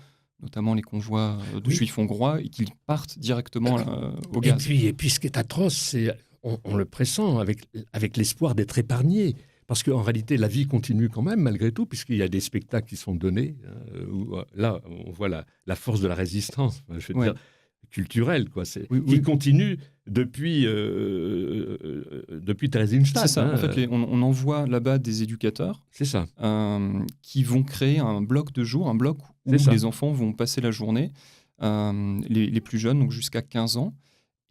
notamment les convois de juifs hongrois, et qu'ils partent directement au gaz. Et puis ce qui est atroce, c'est on le pressent avec l'espoir d'être épargné. Parce qu'en réalité, la vie continue quand même, malgré tout, puisqu'il y a des spectacles qui sont donnés, où là, on voit la force de la résistance, je veux dire, culturelle, quoi. Qui continue depuis Theresienstadt. C'est ça. En fait, on envoie là-bas des éducateurs qui vont créer un bloc de jour, un bloc où les enfants vont passer la journée, les plus jeunes, donc jusqu'à 15 ans.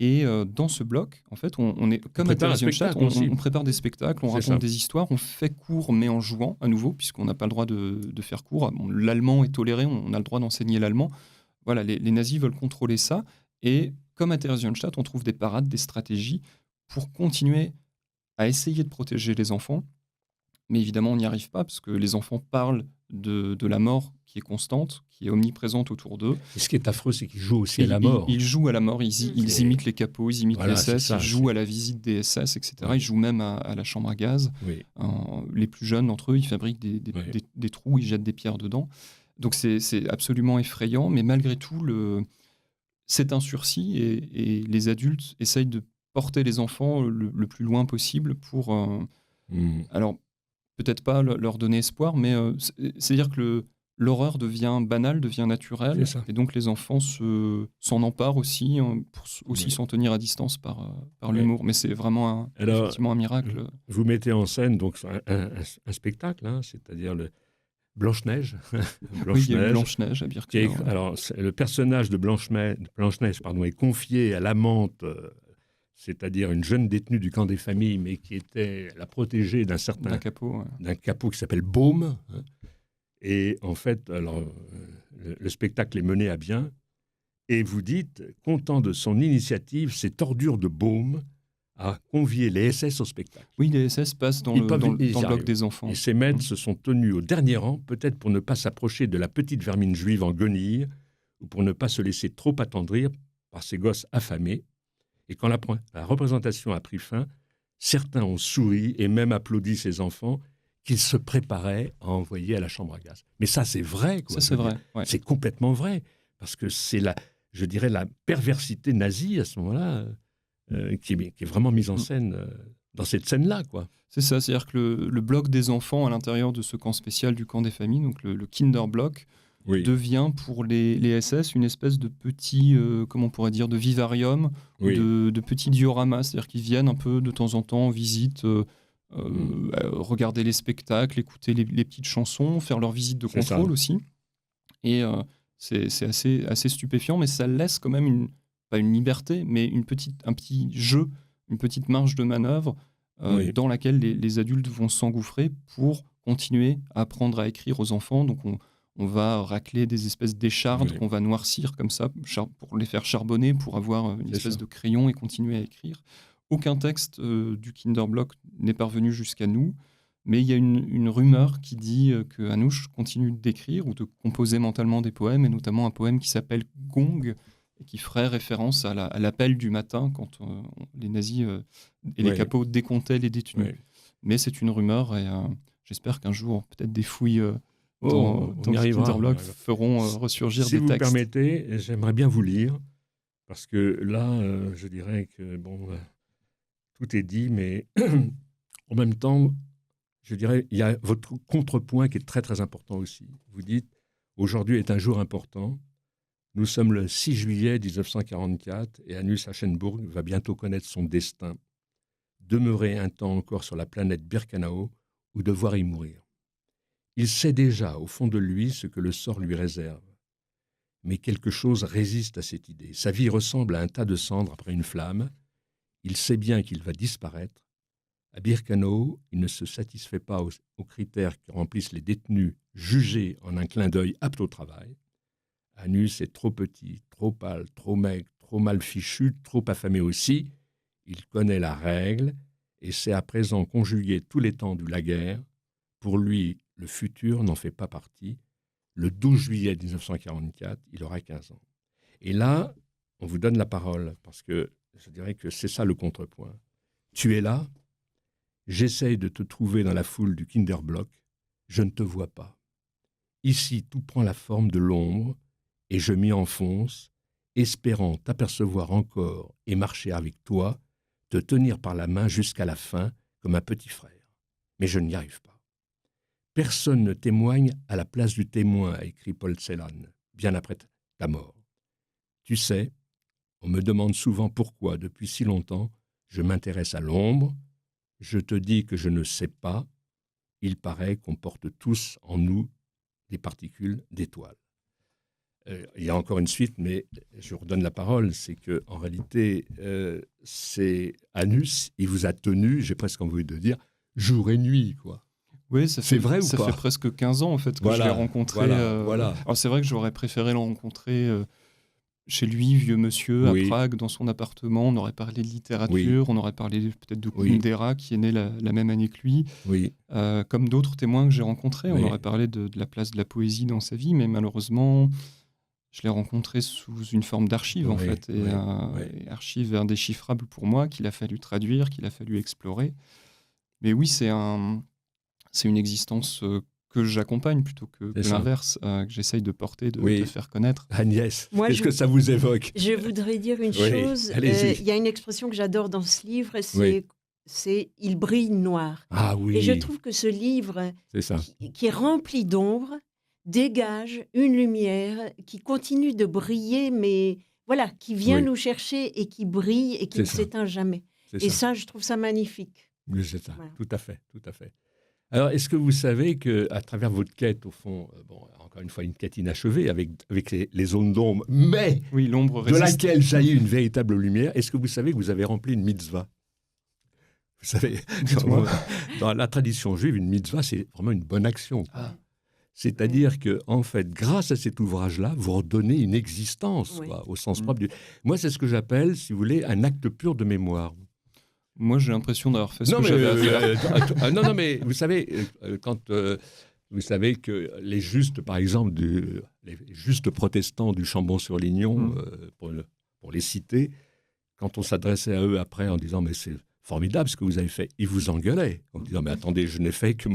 Et dans ce bloc, en fait, on est comme à Theresienstadt, on prépare des spectacles, on raconte des histoires, on fait cours, mais en jouant à nouveau, puisqu'on n'a pas le droit de faire cours. Bon, l'allemand est toléré, on a le droit d'enseigner l'allemand. Voilà, les nazis veulent contrôler ça. Et comme à Theresienstadt, on trouve des parades, des stratégies pour continuer à essayer de protéger les enfants. Mais évidemment, on n'y arrive pas, parce que les enfants parlent de la mort qui est constante, qui est omniprésente autour d'eux. Et ce qui est affreux, c'est qu'ils jouent aussi à la mort. Ils jouent à la mort, ils imitent les capots, ils imitent les SS, ils jouent à la visite des SS, etc. Ils jouent même à la chambre à gaz. Les plus jeunes d'entre eux, ils fabriquent des trous, ils jettent des pierres dedans. Donc c'est absolument effrayant, mais malgré tout, c'est un sursis, et les adultes essayent de porter les enfants le plus loin possible pour... Alors, peut-être pas leur donner espoir, mais c'est-à-dire que l'horreur devient banale, devient naturelle, et donc les enfants s'en emparent aussi, pour aussi s'en tenir à distance par l'humour. Mais c'est vraiment effectivement un miracle. Vous mettez en scène donc un spectacle, c'est-à-dire le Blanche-Neige. Oui, il y a Blanche-Neige à Birkenau. Alors, le personnage de Blanche-Neige est confié à l'amante, c'est-à-dire une jeune détenue du camp des familles, mais qui était la protégée d'un capot qui s'appelle Baume. Et en fait, alors, le spectacle est mené à bien, et vous dites, content de son initiative, cette ordure de Baume a convié les SS au spectacle. Oui, les SS passent dans le bloc des enfants. Et ces maîtres se sont tenus au dernier rang, peut-être pour ne pas s'approcher de la petite vermine juive en guenilles, ou pour ne pas se laisser trop attendrir par ces gosses affamés. Et quand la représentation a pris fin, certains ont souri et même applaudi ces enfants qu'ils se préparaient à envoyer à la chambre à gaz. Mais ça, c'est vrai, quoi. Ça, c'est vrai. Ouais. C'est complètement vrai, parce que c'est je dirais, la perversité nazie à ce moment-là, qui est vraiment mise en scène dans cette scène-là, quoi. C'est ça, c'est-à-dire que le bloc des enfants à l'intérieur de ce camp spécial du camp des familles, donc le Kinderblock, devient pour les SS une espèce de petit, comment on pourrait dire, de vivarium, de petits dioramas, c'est-à-dire qu'ils viennent un peu de temps en temps en visite, regarder les spectacles, écouter les petites chansons, faire leur visite de contrôle aussi. Et c'est assez stupéfiant, mais ça laisse quand même pas une liberté, mais un petit jeu, une petite marge de manœuvre dans laquelle les adultes vont s'engouffrer pour continuer à apprendre à écrire aux enfants. Donc on va racler des espèces d'échardes qu'on va noircir comme ça pour les faire charbonner, pour avoir une espèce de crayon et continuer à écrire. Aucun texte du Kinderblock n'est parvenu jusqu'à nous, mais il y a une rumeur qui dit que Anouch continue d'écrire ou de composer mentalement des poèmes, et notamment un poème qui s'appelle Gong, et qui ferait référence à l'appel du matin quand les nazis et les capots décomptaient les détenus. Mais c'est une rumeur, et j'espère qu'un jour, peut-être des fouilles dans le Kinderblock feront ressurgir des textes. Si vous permettez, j'aimerais bien vous lire, parce que là, je dirais que tout est dit, mais en même temps, je dirais, il y a votre contrepoint qui est très très important aussi. Vous dites, aujourd'hui est un jour important. Nous sommes le 6 juillet 1944 et Hanus Aschenburg va bientôt connaître son destin, demeurer un temps encore sur la planète Birkenau ou devoir y mourir. Il sait déjà au fond de lui ce que le sort lui réserve. Mais quelque chose résiste à cette idée. Sa vie ressemble à un tas de cendres après une flamme. Il sait bien qu'il va disparaître. À Birkenau, il ne se satisfait pas aux critères que remplissent les détenus jugés en un clin d'œil aptes au travail. Hanus est trop petit, trop pâle, trop maigre, trop mal fichu, trop affamé aussi. Il connaît la règle et sait à présent conjuguer tous les temps de la guerre. Pour lui, le futur n'en fait pas partie. Le 12 juillet 1944, il aura 15 ans. Et là, on vous donne la parole, parce que je dirais que c'est ça le contrepoint. Tu es là, j'essaye de te trouver dans la foule du Kinderblock, je ne te vois pas. Ici, tout prend la forme de l'ombre, et je m'y enfonce, espérant t'apercevoir encore et marcher avec toi, te tenir par la main jusqu'à la fin, comme un petit frère. Mais je n'y arrive pas. Personne ne témoigne à la place du témoin, a écrit Paul Celan, bien après ta mort. Tu sais, on me demande souvent pourquoi, depuis si longtemps, je m'intéresse à l'ombre. Je te dis que je ne sais pas. Il paraît qu'on porte tous en nous des particules d'étoiles. Il y a encore une suite, mais je vous redonne la parole. C'est qu'en réalité, c'est Hanus, il vous a tenu, j'ai presque envie de dire, jour et nuit, quoi. Oui, c'est vrai ou pas ? Ça fait presque 15 ans en fait que je l'ai rencontré. Voilà. Alors c'est vrai que j'aurais préféré le rencontrer chez lui, vieux monsieur, à Prague, dans son appartement. On aurait parlé de littérature, on aurait parlé peut-être de Kundera, qui est né la même année que lui. Comme d'autres témoins que j'ai rencontrés, on aurait parlé de la place de la poésie dans sa vie, mais malheureusement, je l'ai rencontré sous une forme d'archive en fait, et archive indéchiffrable pour moi, qu'il a fallu traduire, qu'il a fallu explorer. Mais oui, c'est une existence que j'accompagne plutôt que l'inverse, que j'essaye de porter, de faire connaître. Agnès, qu'est-ce que ça vous évoque ? Je voudrais dire une chose. Il y a une expression que j'adore dans ce livre, c'est « il brille noir ». Ah oui. Et je trouve que ce livre, qui est rempli d'ombre, dégage une lumière qui continue de briller, mais voilà, qui vient nous chercher et qui brille et qui ne s'éteint jamais. Et ça, je trouve ça magnifique. Oui, c'est ça, voilà. Tout à fait. Alors, est-ce que vous savez qu'à travers votre quête, au fond, encore une fois, une quête inachevée avec les zones d'ombre, mais l'ombre de laquelle jaillit une véritable lumière, est-ce que vous savez que vous avez rempli une mitzvah ? Vous savez, dans la tradition juive, une mitzvah, c'est vraiment une bonne action. C'est-à-dire que, en fait, grâce à cet ouvrage-là, vous redonnez une existence, au sens propre du... Moi, c'est ce que j'appelle, si vous voulez, un acte pur de mémoire. Moi, j'ai l'impression d'avoir fait ce que j'avais à faire. Non, mais vous savez, quand vous savez que les justes, par exemple, les justes protestants du Chambon-sur-Lignon, pour les citer, quand on s'adressait à eux après en disant « mais c'est formidable ce que vous avez fait », ils vous engueulaient en disant « mais attendez, je n'ai fait que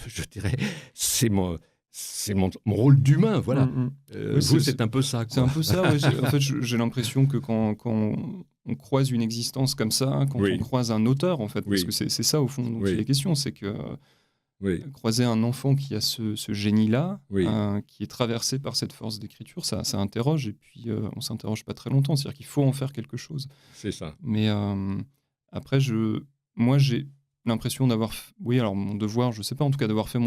je dirais, c'est c'est mon rôle d'humain, voilà. Oui, vous, c'est un peu ça, quoi. C'est un peu ça, ouais. En fait, j'ai l'impression que quand on croise une existence comme ça, quand Oui. on croise un auteur, en fait, parce Oui. que c'est ça, au fond, dont Oui. il est question, c'est que Oui. croiser un enfant qui a ce génie-là, Oui. qui est traversé par cette force d'écriture, ça interroge, et puis on s'interroge pas très longtemps, c'est-à-dire qu'il faut en faire quelque chose. C'est ça. Mais après, moi, j'ai l'impression d'avoir... Oui, alors mon devoir, je sais pas, en tout cas, d'avoir fait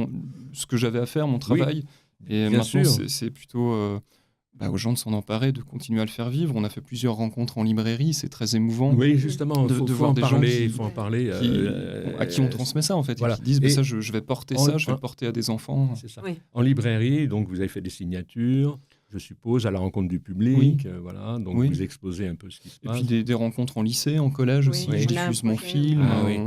ce que j'avais à faire, mon travail. Et bien maintenant, sûr. c'est plutôt aux gens de s'en emparer, de continuer à le faire vivre. On a fait plusieurs rencontres en librairie, c'est très émouvant. Oui, justement, de faut voir en des gens parler, il faut en parler. à qui on transmet ça, en fait, voilà. et qui disent Et ça, je vais porter ça, je vais le porter à des enfants. C'est ça. Oui. En librairie, donc vous avez fait des signatures, je suppose, à la rencontre du public. Voilà, donc Oui. vous exposez un peu ce qui se Et passe. puis des rencontres en lycée, en collège aussi. Oui, Je on a un diffuse mon projet, film, Ah oui.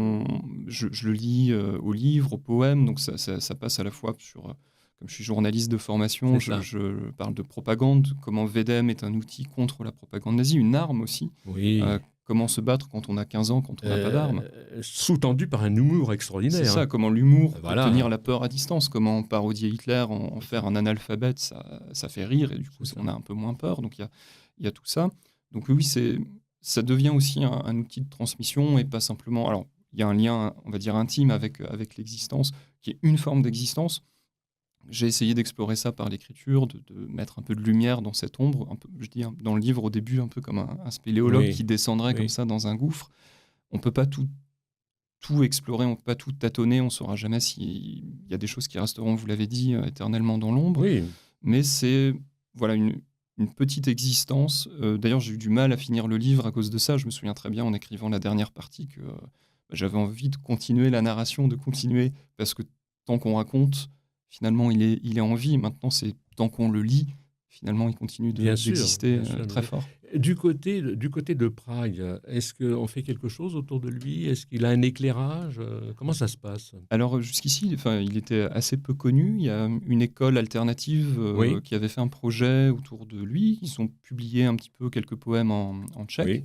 je le lis au livre, au poème, donc ça passe à la fois sur... Comme je suis journaliste de formation, C'est ça. je parle de propagande, comment VDM est un outil contre la propagande nazie, une arme aussi. Oui. Comment se battre quand on a 15 ans, quand on n'a pas d'arme. Sous-tendu par un humour extraordinaire. C'est ça, comment l'humour Voilà. peut tenir la peur à distance, comment parodier Hitler, en faire un analphabète, ça fait rire, et du coup on a un peu moins peur, donc il y a tout ça. Donc oui, ça devient aussi un outil de transmission, et pas simplement... Alors, il y a un lien, on va dire, intime avec l'existence, qui est une forme d'existence. J'ai essayé d'explorer ça par l'écriture, de mettre un peu de lumière dans cette ombre, un peu, je dis dans le livre au début, un peu comme un spéléologue qui descendrait comme ça dans un gouffre. On ne peut pas tout explorer, on ne peut pas tout tâtonner, on ne saura jamais s'il y a des choses qui resteront, vous l'avez dit, éternellement dans l'ombre. Oui. Mais c'est voilà, une petite existence. D'ailleurs, j'ai eu du mal à finir le livre à cause de ça. Je me souviens très bien en écrivant la dernière partie que j'avais envie de continuer la narration, parce que tant qu'on raconte, finalement, il est en vie. Maintenant, c'est tant qu'on le lit, finalement, il continue d'exister très fort. Du côté de Prague, est-ce qu'on fait quelque chose autour de lui? Est-ce qu'il a un éclairage? Comment ça se passe? Alors, jusqu'ici, il était assez peu connu. Il y a une école alternative qui avait fait un projet autour de lui. Ils ont publié un petit peu quelques poèmes en tchèque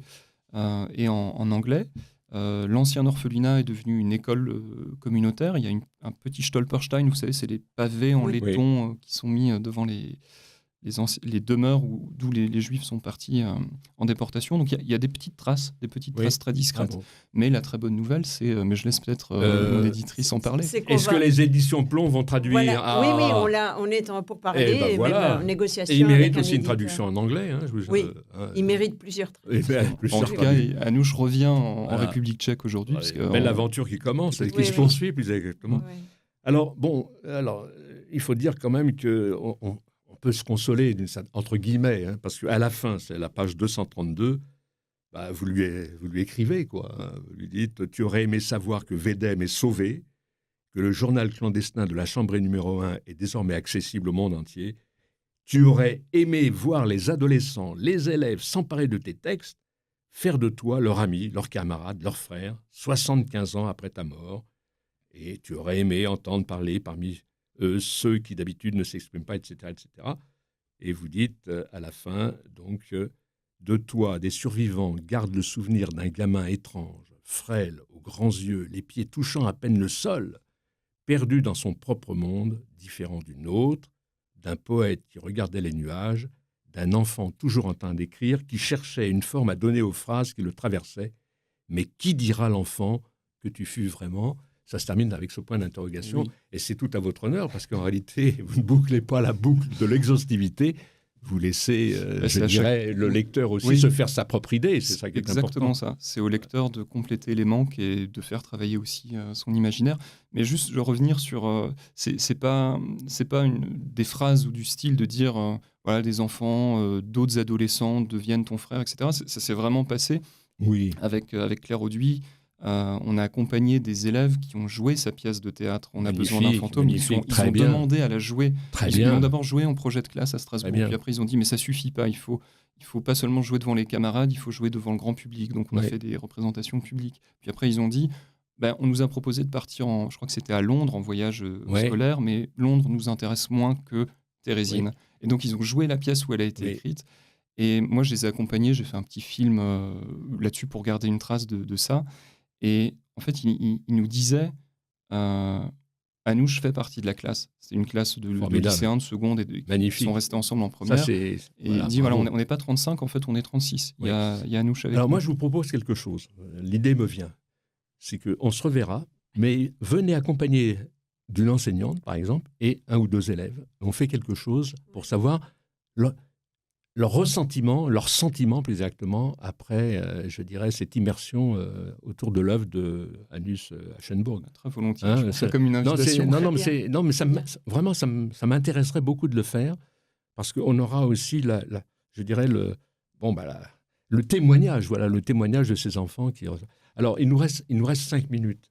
et en anglais. L'ancien orphelinat est devenu une école communautaire. Il y a un petit Stolperstein, vous savez, c'est les pavés en laiton qui sont mis devant les demeures d'où les Juifs sont partis en déportation. Donc il y a des petites traces très discrètes. Mais la très bonne nouvelle, c'est, mais je laisse peut-être mon éditrice en parler. Est-ce que les éditions Plomb vont traduire Voilà. Oui, on est en pourparlers, même en négociation. Et il mérite aussi une traduction en anglais. Il mérite plusieurs traductions. En tout cas, Anouche revient en République tchèque aujourd'hui. Belle aventure qui commence et qui se poursuit plus exactement. Oui. Alors, il faut dire quand même qu'on peut se consoler, entre guillemets, parce qu'à la fin, c'est la page 232, vous lui écrivez, quoi. Vous lui dites « Tu aurais aimé savoir que VDM est sauvé, que le journal clandestin de la Chambrée numéro 1 est désormais accessible au monde entier. Tu aurais aimé voir les adolescents, les élèves s'emparer de tes textes, faire de toi leur ami, leur camarade, leur frère, 75 ans après ta mort. Et tu aurais aimé entendre parler parmi ceux qui d'habitude ne s'expriment pas, etc., etc. » Et vous dites à la fin, donc, de toi, des survivants, garde le souvenir d'un gamin étrange, frêle, aux grands yeux, les pieds touchant à peine le sol, perdu dans son propre monde, différent du nôtre, d'un poète qui regardait les nuages, d'un enfant toujours en train d'écrire, qui cherchait une forme à donner aux phrases qui le traversaient. Mais qui dira l'enfant que tu fus vraiment ? Ça se termine avec ce point d'interrogation, et c'est tout à votre honneur, parce qu'en réalité, vous ne bouclez pas la boucle de l'exhaustivité, vous laissez, le lecteur aussi se faire sa propre idée, c'est ça qui est important. Exactement ça, c'est au lecteur de compléter les manques et de faire travailler aussi son imaginaire. Mais juste, je veux revenir sur, c'est pas des phrases ou du style de dire, voilà, des enfants, d'autres adolescents deviennent ton frère, etc. Ça s'est vraiment passé avec Claire Auduit. On a accompagné des élèves qui ont joué sa pièce de théâtre. On a besoin d'un fantôme. Ils ont demandé à la jouer. Ils l'ont d'abord joué en projet de classe à Strasbourg. Puis après, ils ont dit, mais ça suffit pas. Il faut pas seulement jouer devant les camarades, il faut jouer devant le grand public. Donc, on a fait des représentations publiques. Puis après, ils ont dit, on nous a proposé de partir je crois que c'était à Londres, en voyage scolaire, mais Londres nous intéresse moins que Thérésine. Et donc, ils ont joué la pièce où elle a été écrite. Et moi, je les ai accompagnés. J'ai fait un petit film là-dessus pour garder une trace de ça. Et en fait, il nous disait, Anouche fait partie de la classe. C'est une classe de lycéens, de seconde, qui sont restés ensemble en première. Ça, il dit, voilà, on n'est pas 35, en fait, on est 36. Oui. Il y a Anouche avec Alors nous. moi, je vous propose quelque chose. L'idée me vient. C'est qu'on se reverra, mais venez accompagner d'une enseignante, par exemple, et 1 ou 2 élèves. On fait quelque chose pour savoir leur ressentiment, leur sentiment plus exactement, après, je dirais, cette immersion autour de l'œuvre de Hanus Aschenburg. Très volontiers, c'est comme une invitation. Non, mais vraiment, ça m'intéresserait beaucoup de le faire, parce qu'on aura aussi, je dirais, le témoignage, le témoignage de ces enfants. Alors, il nous reste 5 minutes.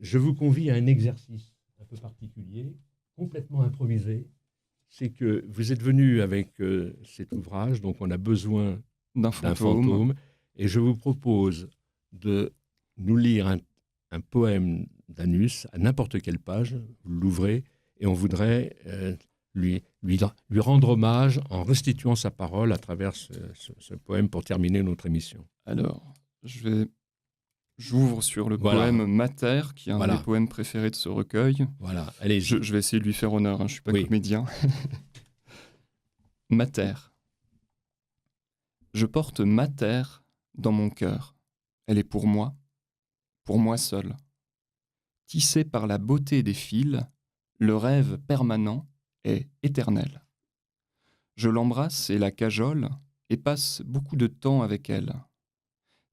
Je vous convie à un exercice un peu particulier, complètement improvisé. C'est que vous êtes venu avec cet ouvrage, donc on a besoin d'un fantôme, et je vous propose de nous lire un poème d'Anus à n'importe quelle page, vous l'ouvrez, et on voudrait lui rendre hommage en restituant sa parole à travers ce poème pour terminer notre émission. Alors, j'ouvre sur le poème Mater, qui est un des poèmes préférés de ce recueil. Voilà, allez-y. Je vais essayer de lui faire honneur, je ne suis pas comédien. Mater. Je porte Mater dans mon cœur. Elle est pour moi seul. Tissé par la beauté des fils, le rêve permanent est éternel. Je l'embrasse et la cajole et passe beaucoup de temps avec elle.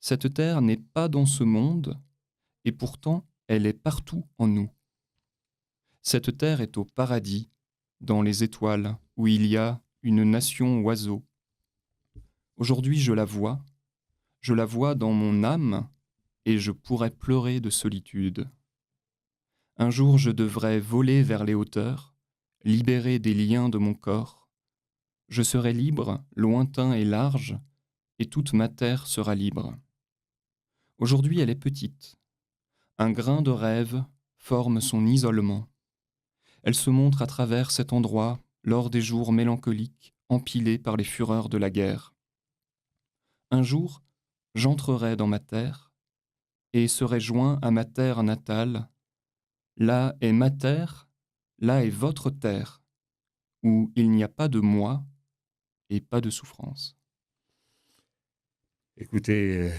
Cette terre n'est pas dans ce monde, et pourtant elle est partout en nous. Cette terre est au paradis, dans les étoiles, où il y a une nation oiseau. Aujourd'hui je la vois dans mon âme, et je pourrais pleurer de solitude. Un jour je devrais voler vers les hauteurs, libéré des liens de mon corps. Je serai libre, lointain et large, et toute ma terre sera libre. Aujourd'hui elle est petite. Un grain de rêve forme son isolement. Elle se montre à travers cet endroit lors des jours mélancoliques empilés par les fureurs de la guerre. Un jour, j'entrerai dans ma terre et serai joint à ma terre natale. Là est ma terre, là est votre terre, où il n'y a pas de moi et pas de souffrance. Écoutez,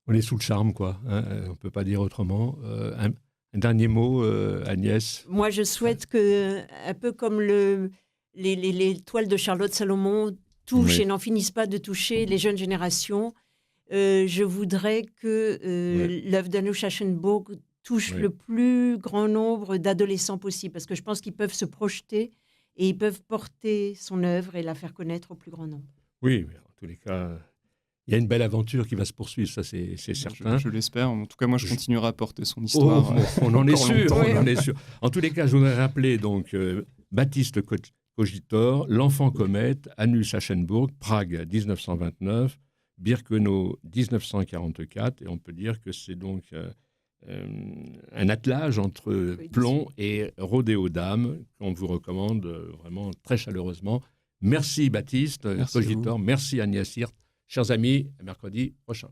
on est sous le charme, quoi. Hein, on ne peut pas dire autrement. Un dernier mot, Agnès. Moi, je souhaite que, un peu comme les toiles de Charlotte Salomon touchent et n'en finissent pas de toucher les jeunes générations, je voudrais que l'œuvre d'Anoush Aschenburg touche le plus grand nombre d'adolescents possible, parce que je pense qu'ils peuvent se projeter et ils peuvent porter son œuvre et la faire connaître au plus grand nombre. Oui, mais en tous les cas, il y a une belle aventure qui va se poursuivre, ça c'est certain. Je l'espère. En tout cas, moi, je continuerai à porter son histoire. On en est sûr. En tous les cas, je voudrais rappeler donc Baptiste Cogitor, L'Enfant Comète, Anus Aschenburg, Prague 1929, Birkenau 1944, et on peut dire que c'est donc un attelage entre Plon et Rodéo d'âme qu'on vous recommande vraiment très chaleureusement. Merci Baptiste Cogitor, merci Agnès Hirt. Chers amis, à mercredi prochain.